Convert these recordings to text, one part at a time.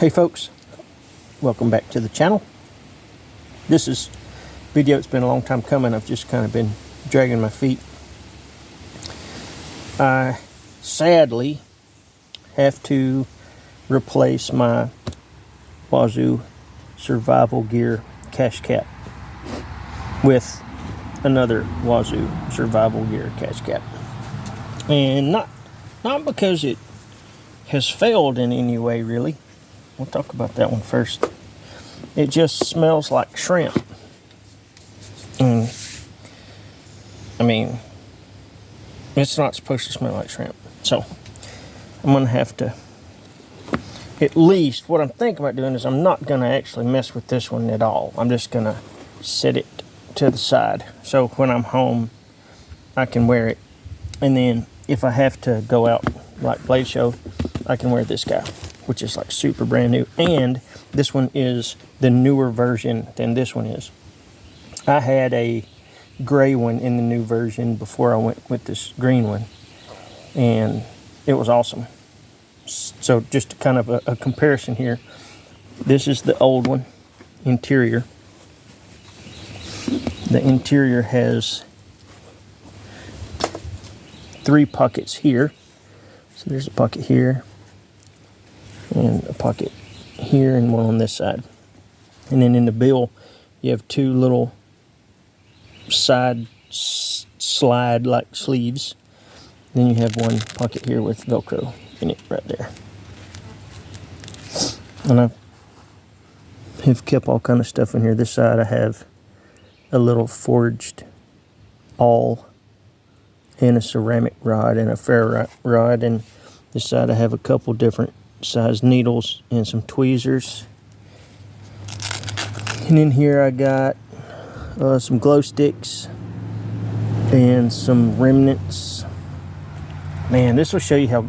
Hey folks, welcome back to the channel. This is a video. It's been a long time coming. I've just kind of been dragging my feet. I sadly have to replace my Wazoo survival gear cache cap with another Wazoo survival gear cache cap, and not because it has failed in any way, really. We'll talk about that one first. It just smells like shrimp. And I mean, it's not supposed to smell like shrimp. So I'm gonna have to, at least what I'm thinking about doing is I'm not gonna actually mess with this one at all. I'm just gonna set it to the side. So when I'm home, I can wear it. And then if I have to go out like Blade Show, I can wear this guy, which is like super brand new. And this one is the newer version than this one is. I had a gray one in the new version before I went with this green one, and it was awesome. So just kind of a comparison here. This is the old one, interior. The interior has 3 pockets here. So there's a pocket here, and a pocket here, and one on this side. And then in the bill, you have 2 little side slide like sleeves. Then you have one pocket here with Velcro in it right there. And I have kept all kind of stuff in here. This side I have a little forged awl and a ceramic rod and a ferrite rod. And this side I have a couple different size needles and some tweezers. And in here I got some glow sticks and some remnants. Man, this will show you how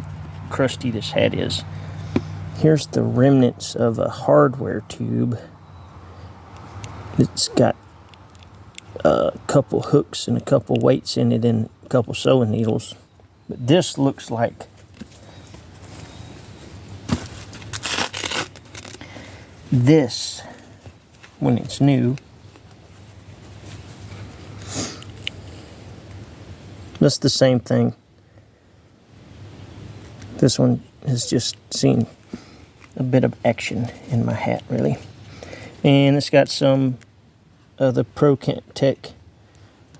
crusty this hat is. Here's the remnants of a hardware tube. It's got a couple hooks and a couple weights in it and a couple sewing needles. But this looks like this when it's new. That's the same thing. This one has just seen a bit of action in my hat, really. And it's got some of the Pro Tech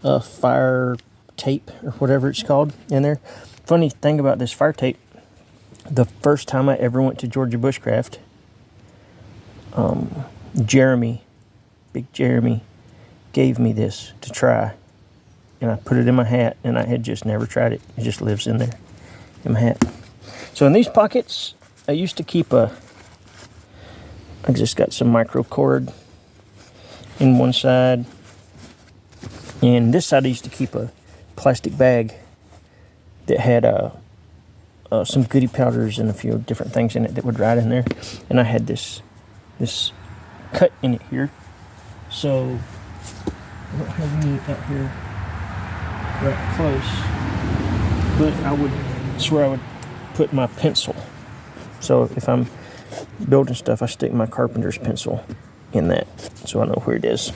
fire tape, or whatever it's called, in there. Funny thing about this fire tape, the first time I ever went to Georgia Bushcraft, Jeremy, Big Jeremy, gave me this to try. And I put it in my hat, and I had just never tried it. It just lives in there, in my hat. So in these pockets, I used to keep I just got some micro cord in one side. And this side I used to keep a plastic bag that had some goodie powders and a few different things in it that would ride in there. And I had this cut in it here. So I don't have any out here right close, but it's where I would put my pencil. So if I'm building stuff, I stick my carpenter's pencil in that, so I know where it is.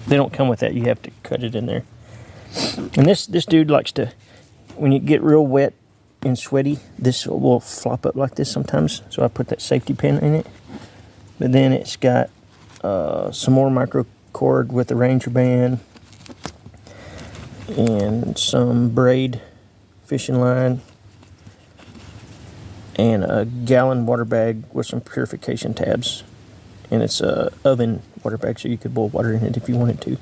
They don't come with that. You have to cut it in there. And this dude likes to, when you get real wet and sweaty, this will flop up like this sometimes. So I put that safety pin in it. But then it's got some more micro cord with a Ranger band and some braid fishing line and a gallon water bag with some purification tabs. And it's a oven water bag, so you could boil water in it if you wanted to.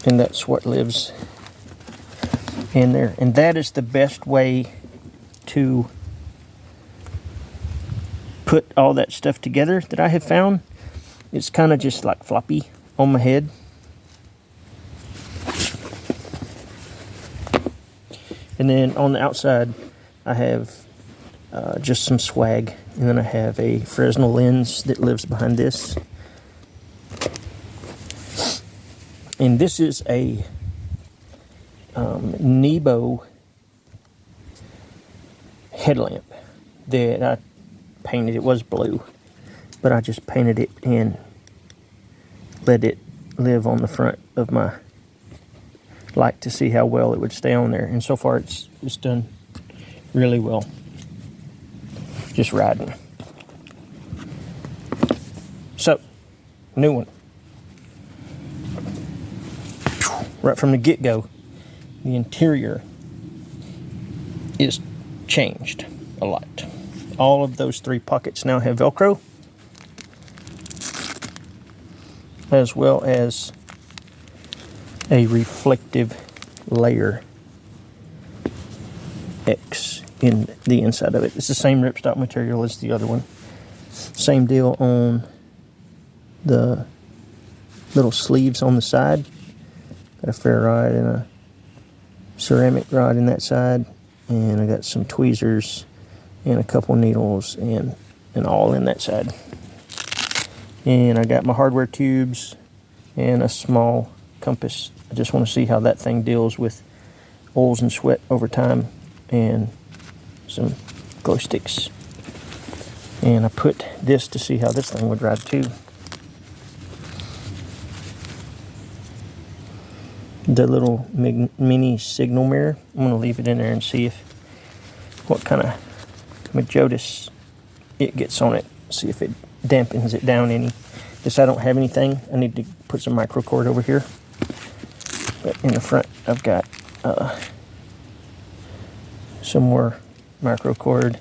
And that's what lives in there. And that is the best way to put all that stuff together that I have found. It's kind of just like floppy on my head. And then on the outside, I have just some swag. And then I have a Fresnel lens that lives behind this. And this is a Nebo headlamp that I painted. It was blue, but I just painted it and let it live on the front of my light to see how well it would stay on there. And so far it's done really well. Just riding. So, new one. Right from the get-go, the interior is changed a lot. All of those 3 pockets now have Velcro, as well as a reflective layer X in the inside of it. It's the same ripstop material as the other one. Same deal on the little sleeves on the side. Got a ferro rod and a ceramic rod in that side, and I got some tweezers and a couple needles and all in that side. And I got my hardware tubes and a small compass. I just want to see how that thing deals with oils and sweat over time, and some glow sticks. And I put this to see how this thing would ride too. The little mini signal mirror, I'm going to leave it in there and see what kind of Majotis it gets on it. See if it dampens it down any. Guess I don't have anything. I need to put some micro cord over here. But in the front, I've got some more micro cord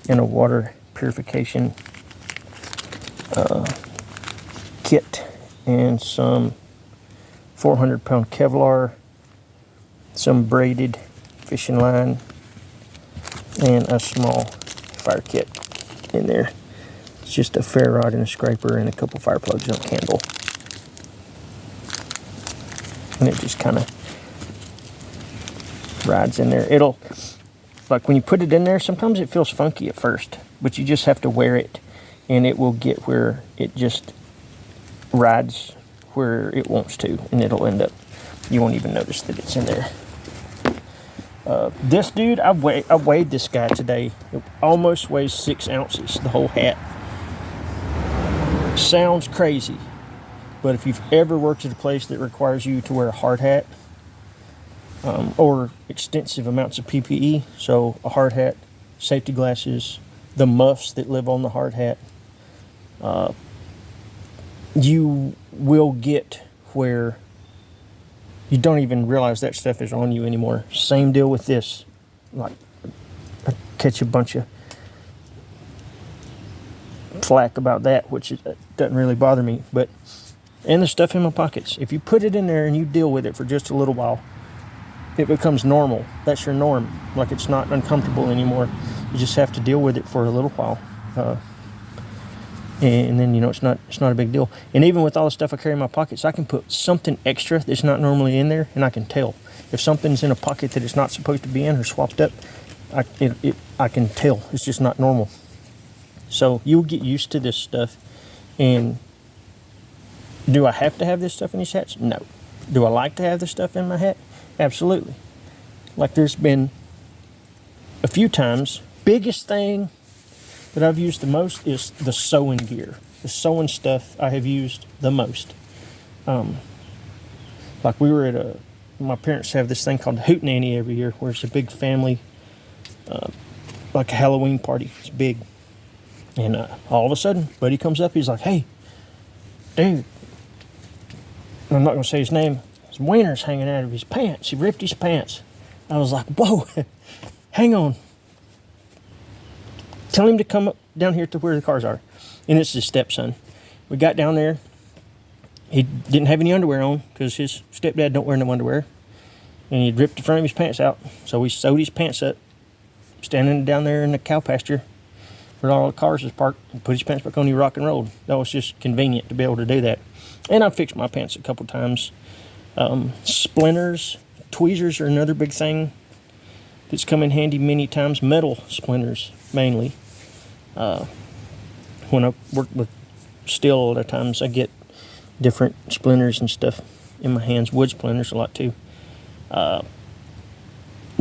and a water purification kit and some 400-pound Kevlar, some braided fishing line, and a small fire kit in there. It's just a ferro rod and a scraper and a couple fire plugs and a candle. And it just kind of rides in there. It'll, like when you put it in there, sometimes it feels funky at first, but you just have to wear it and it will get where it just rides where it wants to, and it'll end up, you won't even notice that it's in there. This dude, I weighed this guy today. It almost weighs 6 ounces, the whole hat. Sounds crazy, but if you've ever worked at a place that requires you to wear a hard hat, or extensive amounts of PPE, so a hard hat, safety glasses, the muffs that live on the hard hat, you will get where you don't even realize that stuff is on you anymore. Same deal with this. Like, I catch a bunch of flack about that, which doesn't really bother me. But, and the stuff in my pockets. If you put it in there and you deal with it for just a little while, it becomes normal. That's your norm. Like, it's not uncomfortable anymore. You just have to deal with it for a little while. And then, you know, it's not a big deal. And even with all the stuff I carry in my pockets, I can put something extra that's not normally in there, and I can tell. If something's in a pocket that it's not supposed to be in or swapped up, I can tell. It's just not normal. So you'll get used to this stuff. And do I have to have this stuff in these hats? No. Do I like to have this stuff in my hat? Absolutely. Like, there's been a few times, biggest thing that I've used the most is the sewing gear. The sewing stuff I have used the most. Like, we were at my parents have this thing called the Hootenanny every year, where it's a big family, like a Halloween party. It's big. And all of a sudden, buddy comes up, he's like, "Hey, dude," and I'm not going to say his name, his wiener's hanging out of his pants. He ripped his pants. I was like, "Whoa, hang on. Tell him to come up down here to where the cars are." And it's his stepson. We got down there. He didn't have any underwear on because his stepdad don't wear no underwear. And he'd ripped the front of his pants out. So we sewed his pants up, standing down there in the cow pasture where all the cars was parked, and put his pants back on. He rock and rolled. That was just convenient to be able to do that. And I fixed my pants a couple times. Splinters, tweezers are another big thing that's come in handy many times. Metal splinters, mainly. When I work with steel, a lot of times I get different splinters and stuff in my hands. Wood splinters a lot too.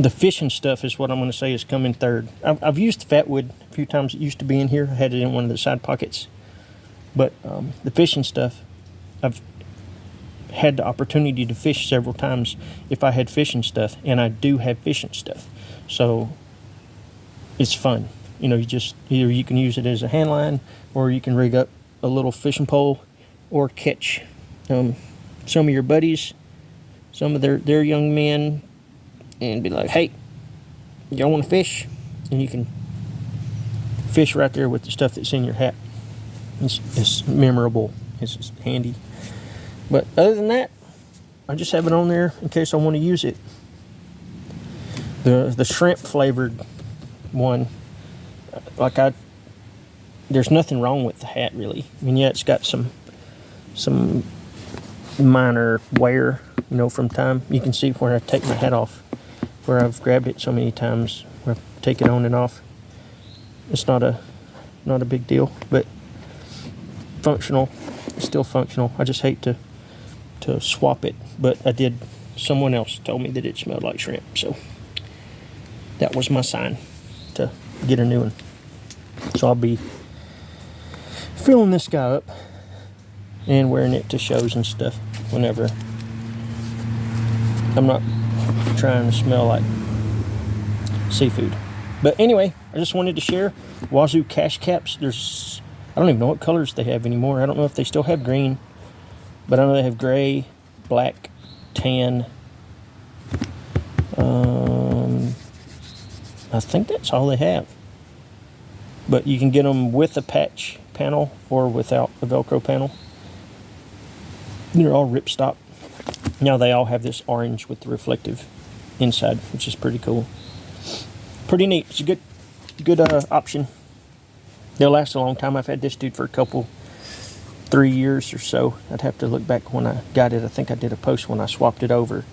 the fishing stuff is what I'm going to say is coming third. I've used Fatwood a few times. It used to be in here. I had it in one of the side pockets. But the fishing stuff, I've had the opportunity to fish several times if I had fishing stuff, and I do have fishing stuff. So it's fun. You know, either you can use it as a hand line, or you can rig up a little fishing pole, or catch some of your buddies, some of their young men, and be like, hey, y'all want to fish? And you can fish right there with the stuff that's in your hat. It's memorable. It's just handy. But other than that, I just have it on there in case I want to use it. The shrimp flavored one, there's nothing wrong with the hat really. I mean, yeah, it's got some minor wear, you know, from time. You can see where I take my hat off, where I've grabbed it so many times, where I take it on and off. It's not a big deal, but functional. It's still functional. I just hate to swap it, but someone else told me that it smelled like shrimp, so that was my sign to get a new one. So I'll be filling this guy up and wearing it to shows and stuff whenever I'm not trying to smell like seafood. But anyway, I just wanted to share Wazoo cash caps. I don't even know what colors they have anymore. I don't know if they still have green, but I know they have gray, black, tan. I think that's all they have. But you can get them with a patch panel or without a Velcro panel. They're all ripstop. Now they all have this orange with the reflective inside, which is pretty cool. Pretty neat. It's a good option. They'll last a long time. I've had this dude for 3 years or so. I'd have to look back when I got it. I think I did a post when I swapped it over.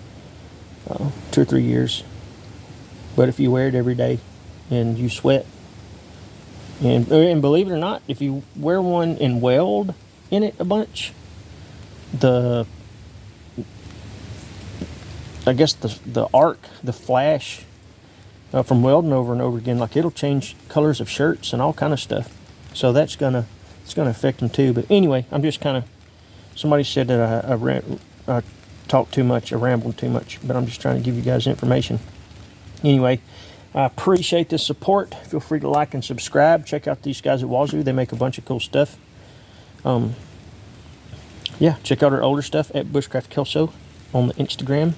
2 or 3 years. But if you wear it every day and you sweat, and believe it or not, if you wear one and weld in it a bunch, the arc, the flash from welding over and over again, like it'll change colors of shirts and all kind of stuff. So it's gonna affect them too. But anyway, I'm just kind of, somebody said that I talk too much, I ramble too much, but I'm just trying to give you guys information. Anyway, I appreciate the support. Feel free to like and subscribe. Check out these guys at Wazoo. They make a bunch of cool stuff. Yeah, check out our older stuff at Bushcraft Kelso on the Instagram.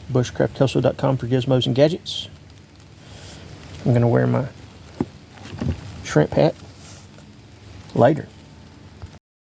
Bushcraftkelso.com for gizmos and gadgets. I'm going to wear my shrimp hat later.